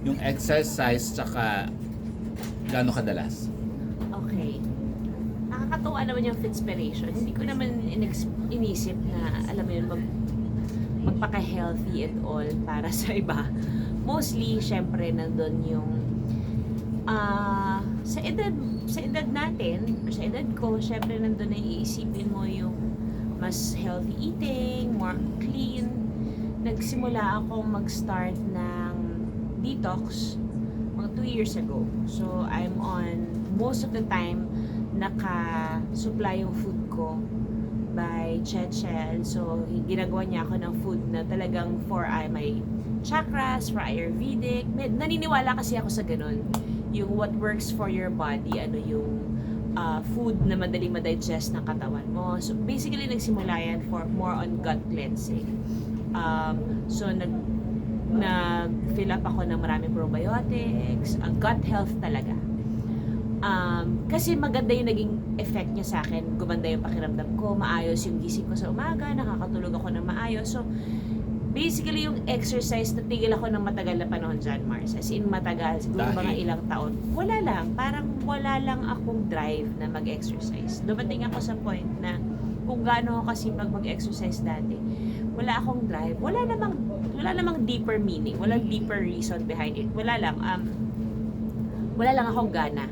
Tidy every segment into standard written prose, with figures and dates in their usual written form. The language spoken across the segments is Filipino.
Yung exercise, tsaka gaano kadalas? Okay. Nakakatuwa naman yung inspiration. Hindi ko naman inisip na, alam mo yun, magpaka-healthy at all para sa iba. Mostly, syempre, nandun yung sa edad natin, or sa edad ko, syempre nandun na iisipin mo yung mas healthy eating, more clean. Nagsimula ako mag-start ng detox mga 2 years ago. So, I'm on, most of the time, naka-supply yung food ko by Chechel. So, ginagawa niya ako ng food na talagang for may chakras, for Ayurvedic. Naniniwala kasi ako sa ganun. Yung what works for your body, ano yung food na madaling ma-digest ng katawan mo. So, basically, nagsimula yan for more on gut cleansing. So, nag-fill up ako ng maraming probiotics, gut health talaga. Kasi maganda yung naging effect niya sa akin. Gumanda yung pakiramdam ko, maayos yung gising ko sa umaga, nakakatulog ako ng maayos. So, basically, yung exercise, natigil ako ng matagal na panahon dyan, Mars. As in, matagal. Siguro mga ilang taon. Wala lang. Parang wala lang akong drive na mag-exercise. Dumating ako sa point na kung gaano ako kasipag mag-exercise dati, wala akong drive. Wala namang deeper meaning. Walang deeper reason behind it. Wala lang akong gana.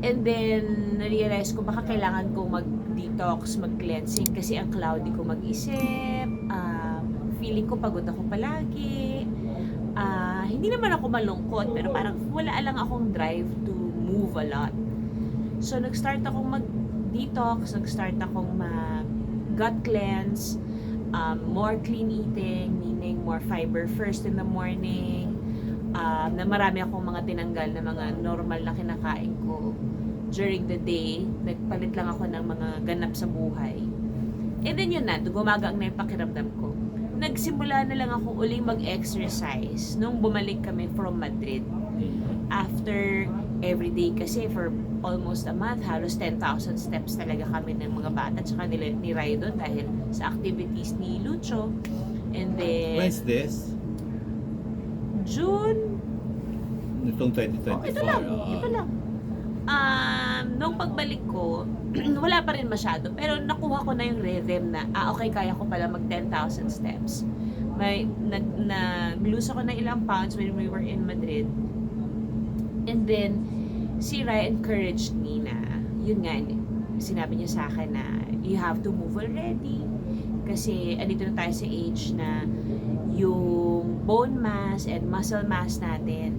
And then, na-realize ko baka kailangan ko mag-detox, mag-cleansing kasi ang cloudy ko mag-isip. Feeling ko pagod ako palagi. Hindi naman ako malungkot, pero parang wala lang akong drive to move a lot. So, nag-start akong mag-detox, nag-start akong mag-gut cleanse, more clean eating, meaning more fiber first in the morning, na marami akong mga tinanggal na mga normal na kinakain ko during the day. Nagpalit lang ako ng mga ganap sa buhay. And then yun na, gumagaan na yung pakiramdam ko. Nagsimula na lang ako uling mag-exercise nung bumalik kami from Madrid. After everyday kasi for almost a month, halos 10,000 steps talaga kami ng mga bata tsaka ni Raido dahil sa activities ni Lucho. And then When's this? June. Itong 2024. Ito lang. Nung pagbalik ko, wala pa rin masyado. Pero nakuha ko na yung rhythm na, okay, kaya ko pala mag 10,000 steps. Nag-lose ako ng ilang pounds when we were in Madrid. And then, si Rai encouraged me na, yun nga, sinabi niya sa akin na, you have to move already. Kasi, andito na tayo sa age na, yung bone mass and muscle mass natin,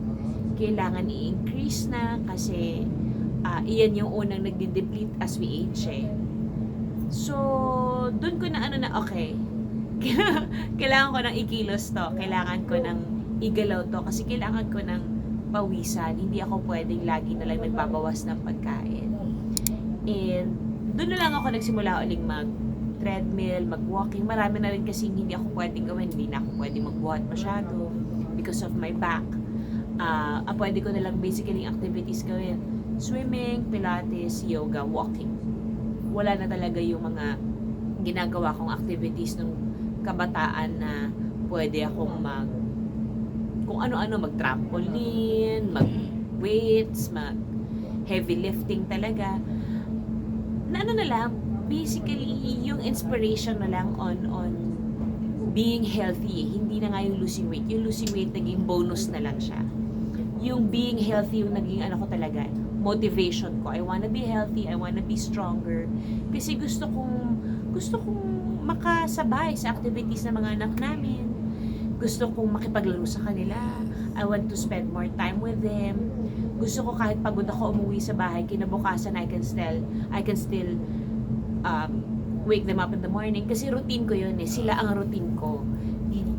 kailangan i-increase na kasi iyan yung unang nagde-deplete as we age eh. So, dun ko na okay, kailangan ko nang ikilos to, kailangan ko nang igalaw to, kasi kailangan ko nang pawisan, hindi ako pwedeng lagi na lang nagbabawas ng pagkain. And, dun na lang ako nagsimula uling mag-treadmill, mag-walking, marami na rin kasi hindi ako pwedeng gawin, hindi na ako pwedeng magbuhat masyado because of my back. Pwede ko na lang basically activities gawin. Swimming, pilates, yoga, walking. Wala na talaga yung mga ginagawa kong activities nung kabataan na pwede akong kung ano-ano, mag-trampoline, mag-weights, mag-heavy lifting talaga. Na ano na lang, basically, yung inspiration na lang on being healthy. Hindi na nga yung losing weight. Yung losing weight, naging bonus na lang siya. Yung being healthy, yung naging ko talaga, motivation ko. I wanna be healthy, I wanna be stronger. Kasi gusto kong makasabay sa activities ng mga anak namin. Gusto kong makipaglaro sa kanila. I want to spend more time with them. Gusto ko kahit pagod ako umuwi sa bahay, kinabukasan I can still wake them up in the morning. Kasi routine ko yun eh. Sila ang routine ko.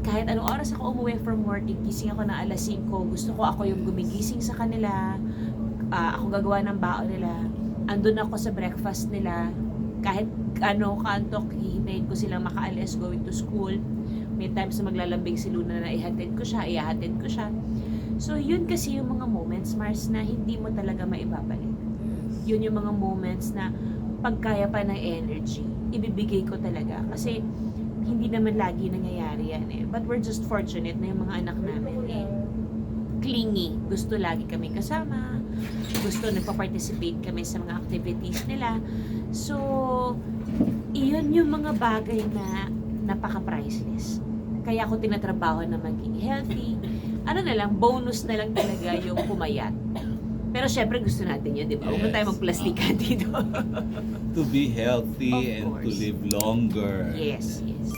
Kahit anong oras ako umuwi from work, gising ako ng alas 5, gusto ko ako yung gumigising sa kanila, ako gagawa ng baon nila, andun ako sa breakfast nila, kahit kantok, hihintayin ko silang makaalis going to school. May times na maglalambing si Luna na ihatid ko siya. So yun kasi yung mga moments, Mars, na hindi mo talaga maibabalik. Yun yung mga moments na pagkaya pa ng energy, ibibigay ko talaga. Kasi hindi naman lagi nangyayari yan eh. But we're just fortunate na yung mga anak namin eh, gusto lagi kami kasama, gusto nagpa-participate kami sa mga activities nila. So, iyon yung mga bagay na napaka-priceless. Kaya ako tinatrabaho na maging healthy. Ano na lang, bonus na lang talaga yung pumayat. Pero syempre gusto natin yun, di ba? Huwag na tayo Yes. magplastikan dito. To be healthy Of and to course. live longer. Yes, yes.